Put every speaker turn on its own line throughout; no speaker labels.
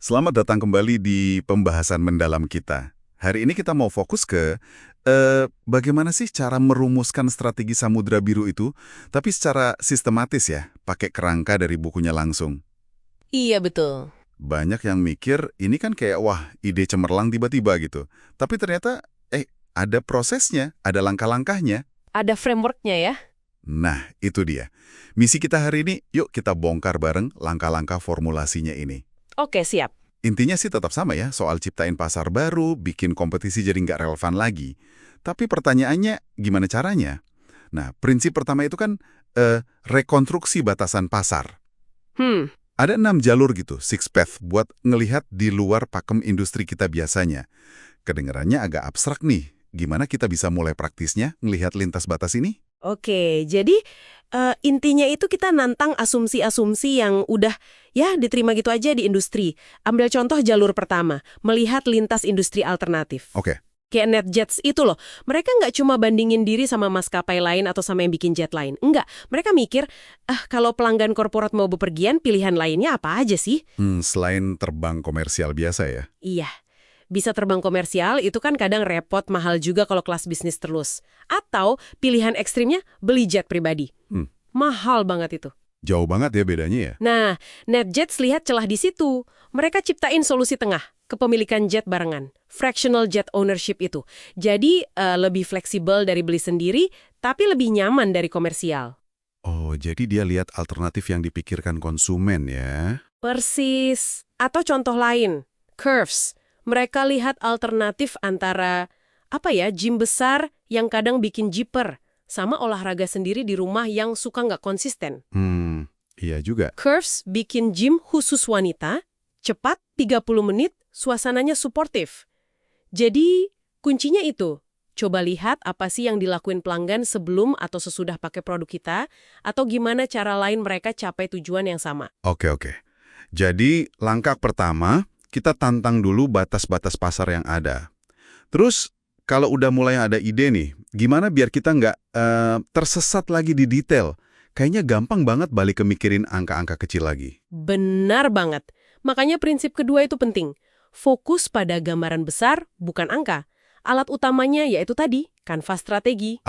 Selamat datang kembali di pembahasan mendalam kita. Hari ini kita mau fokus ke bagaimana sih cara merumuskan strategi Samudra Biru itu, tapi secara sistematis ya, pakai kerangka dari bukunya langsung.
Iya, betul.
Banyak yang mikir ini kan kayak wah ide cemerlang tiba-tiba gitu. Tapi ternyata ada prosesnya, ada langkah-langkahnya.
Ada frameworknya ya.
Nah, itu dia. Misi kita hari ini, yuk kita bongkar bareng langkah-langkah formulasinya ini.
Oke, siap.
Intinya sih tetap sama ya, soal ciptain pasar baru, bikin kompetisi jadi nggak relevan lagi. Tapi pertanyaannya, gimana caranya? Nah, prinsip pertama itu kan rekonstruksi batasan pasar.
Hmm,
Ada 6 jalur gitu, six path, buat ngelihat di luar pakem industri kita biasanya. Kedengarannya agak abstrak nih. Gimana kita bisa mulai praktisnya ngelihat lintas batas ini?
oke. Jadi, intinya itu kita nantang asumsi-asumsi yang udah ya diterima gitu aja di industri. Ambil contoh jalur pertama, melihat lintas industri alternatif.
Oke.
Kayak NetJets itu loh, mereka nggak cuma bandingin diri sama maskapai lain atau sama yang bikin jet lain. Enggak, mereka mikir, kalau pelanggan korporat mau bepergian, pilihan lainnya apa aja sih?
Selain terbang komersial biasa ya?
Iya, bisa terbang komersial itu kan kadang repot, mahal juga kalau kelas bisnis terus. Atau pilihan ekstrimnya beli jet pribadi. Mahal banget itu.
Jauh banget ya bedanya ya?
Nah, NetJets lihat celah di situ. Mereka ciptain solusi tengah, kepemilikan jet barengan. Fractional jet ownership itu. Jadi, lebih fleksibel dari beli sendiri, tapi lebih nyaman dari komersial.
Oh, jadi dia lihat alternatif yang dipikirkan konsumen ya?
Persis. Atau contoh lain, Curves. Mereka lihat alternatif antara, gym besar yang kadang bikin jiper, sama olahraga sendiri di rumah yang suka nggak konsisten.
Iya juga.
Curves bikin gym khusus wanita, cepat, 30 menit, suasananya suportif. Jadi, kuncinya itu. Coba lihat apa sih yang dilakuin pelanggan sebelum atau sesudah pakai produk kita, atau gimana cara lain mereka capai tujuan yang sama.
Oke. Jadi, langkah pertama, kita tantang dulu batas-batas pasar yang ada. Terus, kalau udah mulai ada ide nih, gimana biar kita nggak tersesat lagi di detail? Kayaknya gampang banget balik ke mikirin angka-angka kecil lagi.
Benar banget. Makanya prinsip kedua itu penting. Fokus pada gambaran besar, bukan angka. Alat utamanya yaitu tadi, kanvas strategi.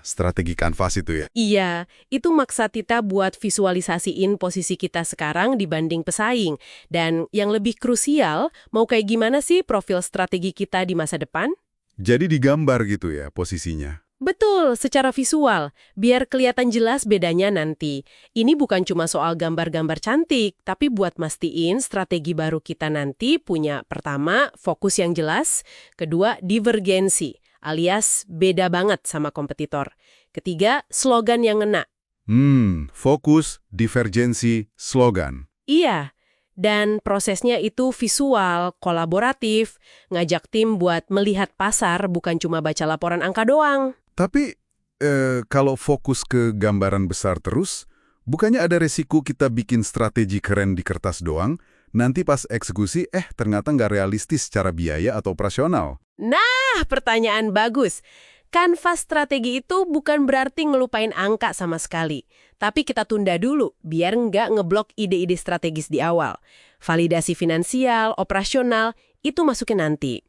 Strategi kanvas itu ya?
Iya, itu maksud kita buat visualisasiin posisi kita sekarang dibanding pesaing. Dan yang lebih krusial, mau kayak gimana sih profil strategi kita di masa depan?
Jadi digambar gitu ya posisinya?
Betul, secara visual, biar kelihatan jelas bedanya nanti. Ini bukan cuma soal gambar-gambar cantik, tapi buat mastiin strategi baru kita nanti punya pertama, fokus yang jelas, kedua, divergensi, alias beda banget sama kompetitor. Ketiga, slogan yang ngena.
Fokus, divergensi, slogan.
Iya, dan prosesnya itu visual, kolaboratif, ngajak tim buat melihat pasar bukan cuma baca laporan angka doang.
Tapi, kalau fokus ke gambaran besar terus, bukannya ada resiko kita bikin strategi keren di kertas doang, nanti pas eksekusi, ternyata nggak realistis secara biaya atau operasional.
Nah, pertanyaan bagus. Kanvas strategi itu bukan berarti ngelupain angka sama sekali. Tapi kita tunda dulu, biar nggak ngeblok ide-ide strategis di awal. Validasi finansial, operasional, itu masukin nanti.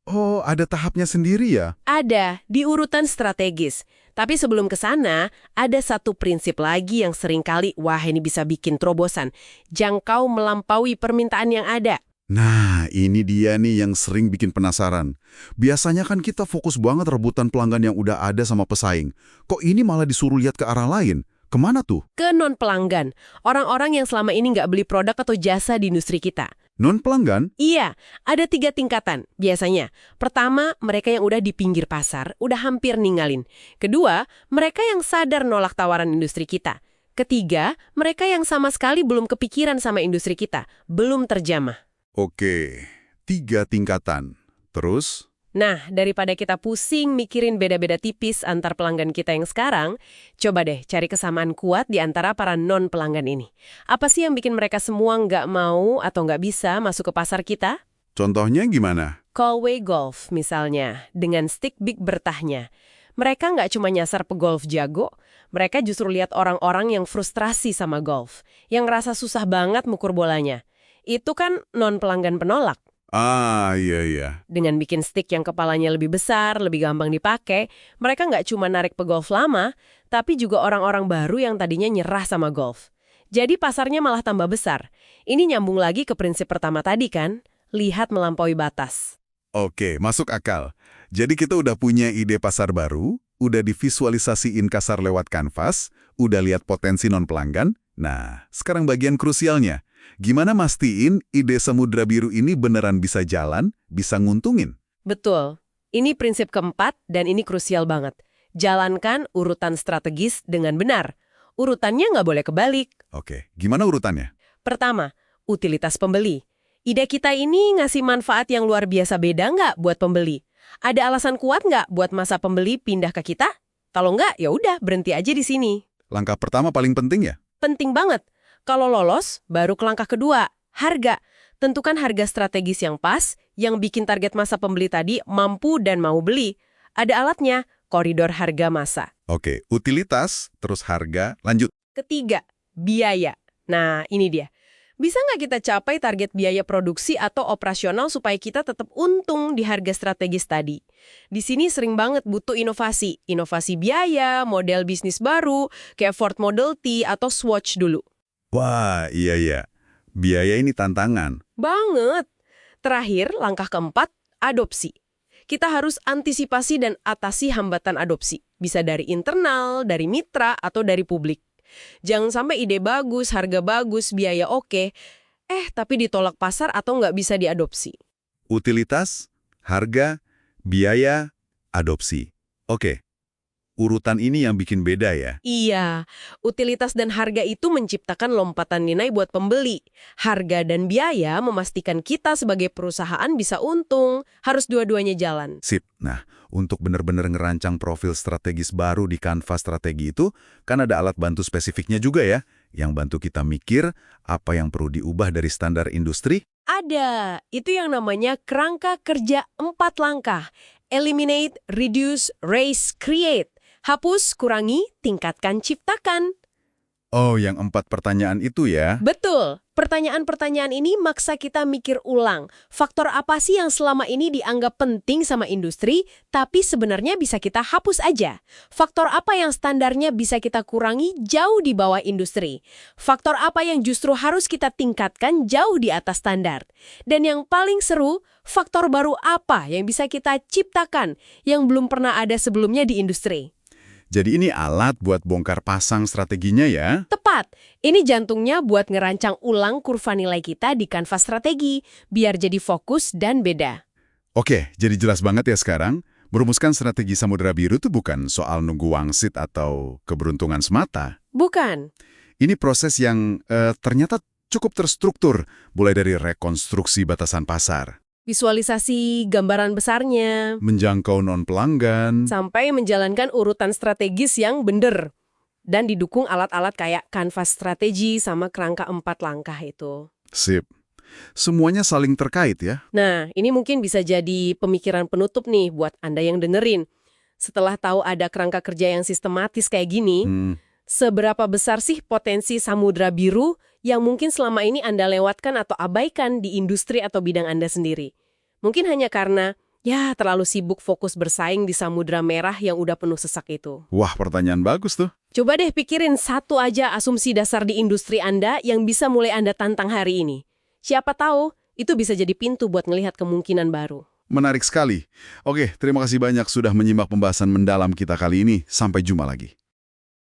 Oh, ada tahapnya sendiri ya?
Ada, di urutan strategis. Tapi sebelum ke sana, ada satu prinsip lagi yang seringkali, wah ini bisa bikin terobosan. Jangkau melampaui permintaan yang ada.
Nah, ini dia nih yang sering bikin penasaran. Biasanya kan kita fokus banget rebutan pelanggan yang udah ada sama pesaing. Kok ini malah disuruh lihat ke arah lain? Kemana tuh?
Ke non-pelanggan, orang-orang yang selama ini nggak beli produk atau jasa di industri kita.
Non-pelanggan?
Iya, ada 3 tingkatan biasanya. Pertama, mereka yang udah di pinggir pasar, udah hampir ninggalin. Kedua, mereka yang sadar nolak tawaran industri kita. Ketiga, mereka yang sama sekali belum kepikiran sama industri kita, belum terjamah.
Oke, 3 tingkatan. Terus?
Nah, daripada kita pusing mikirin beda-beda tipis antar pelanggan kita yang sekarang, coba deh cari kesamaan kuat di antara para non-pelanggan ini. Apa sih yang bikin mereka semua nggak mau atau nggak bisa masuk ke pasar kita?
Contohnya gimana?
Callaway Golf misalnya, dengan stick big bertahnya. Mereka nggak cuma nyasar pegolf jago, mereka justru lihat orang-orang yang frustrasi sama golf, yang ngerasa susah banget mukur bolanya. itu kan non-pelanggan penolak.
Ah, iya, iya.
Dengan bikin stick yang kepalanya lebih besar, lebih gampang dipakai, mereka nggak cuma narik pegolf lama, tapi juga orang-orang baru yang tadinya nyerah sama golf. Jadi pasarnya malah tambah besar. Ini nyambung lagi ke prinsip pertama tadi kan, lihat melampaui batas.
Oke, masuk akal. Jadi kita udah punya ide pasar baru, udah divisualisasiin kasar lewat kanvas, udah lihat potensi non-pelanggan. Nah, sekarang bagian krusialnya. Gimana mastiin ide Samudra Biru ini beneran bisa jalan, bisa nguntungin?
Betul. Ini prinsip keempat dan ini krusial banget. Jalankan urutan strategis dengan benar. Urutannya nggak boleh kebalik.
Oke, gimana urutannya?
Pertama, utilitas pembeli. Ide kita ini ngasih manfaat yang luar biasa beda nggak buat pembeli? Ada alasan kuat nggak buat masa pembeli pindah ke kita? Kalau nggak, ya udah berhenti aja di sini.
Langkah pertama paling penting ya?
Penting banget. Kalau lolos, baru ke langkah kedua, harga. Tentukan harga strategis yang pas, yang bikin target masa pembeli tadi mampu dan mau beli. Ada alatnya, koridor harga masa.
Oke, utilitas, terus harga, lanjut.
Ketiga, biaya. Nah, ini dia. Bisa nggak kita capai target biaya produksi atau operasional supaya kita tetap untung di harga strategis tadi? Di sini sering banget butuh inovasi. Inovasi biaya, model bisnis baru, kayak Ford Model T atau Swatch dulu.
Wah, iya. Biaya ini tantangan.
Banget. Terakhir, langkah keempat, adopsi. Kita harus antisipasi dan atasi hambatan adopsi. Bisa dari internal, dari mitra, atau dari publik. Jangan sampai ide bagus, harga bagus, biaya oke, tapi ditolak pasar atau nggak bisa diadopsi.
Utilitas, harga, biaya, adopsi. Oke, urutan ini yang bikin beda ya?
Iya, utilitas dan harga itu menciptakan lompatan nilai buat pembeli. Harga dan biaya memastikan kita sebagai perusahaan bisa untung. Harus dua-duanya jalan.
Sip. Nah, untuk benar-benar ngerancang profil strategis baru di kanvas strategi itu, kan ada alat bantu spesifiknya juga ya, yang bantu kita mikir apa yang perlu diubah dari standar industri.
Ada. Itu yang namanya kerangka kerja 4 langkah. Eliminate, reduce, raise, create. Hapus, kurangi, tingkatkan, ciptakan.
Oh, yang 4 pertanyaan itu ya?
Betul. Pertanyaan-pertanyaan ini maksa kita mikir ulang. Faktor apa sih yang selama ini dianggap penting sama industri, tapi sebenarnya bisa kita hapus aja? Faktor apa yang standarnya bisa kita kurangi jauh di bawah industri? Faktor apa yang justru harus kita tingkatkan jauh di atas standar? Dan yang paling seru, faktor baru apa yang bisa kita ciptakan yang belum pernah ada sebelumnya di industri?
Jadi ini alat buat bongkar pasang strateginya ya?
Tepat. Ini jantungnya buat ngerancang ulang kurva nilai kita di kanvas strategi, biar jadi fokus dan beda.
Oke, jadi jelas banget ya sekarang. Merumuskan strategi Samudra Biru itu bukan soal nunggu wangsit atau keberuntungan semata.
Bukan.
Ini proses yang ternyata cukup terstruktur, mulai dari rekonstruksi batasan pasar,
Visualisasi gambaran besarnya,
menjangkau non-pelanggan,
sampai menjalankan urutan strategis yang bener. Dan didukung alat-alat kayak kanvas strategi sama kerangka 4 langkah itu.
sip. Semuanya saling terkait ya?
Nah, ini mungkin bisa jadi pemikiran penutup nih buat Anda yang dengerin. Setelah tahu ada kerangka kerja yang sistematis kayak gini, seberapa besar sih potensi Samudra Biru yang mungkin selama ini Anda lewatkan atau abaikan di industri atau bidang Anda sendiri? Mungkin hanya karena, terlalu sibuk fokus bersaing di Samudra Merah yang udah penuh sesak itu.
Wah, pertanyaan bagus tuh.
Coba deh pikirin satu aja asumsi dasar di industri Anda yang bisa mulai Anda tantang hari ini. Siapa tahu, itu bisa jadi pintu buat ngelihat kemungkinan baru.
Menarik sekali. Oke, terima kasih banyak sudah menyimak pembahasan mendalam kita kali ini. Sampai jumpa lagi.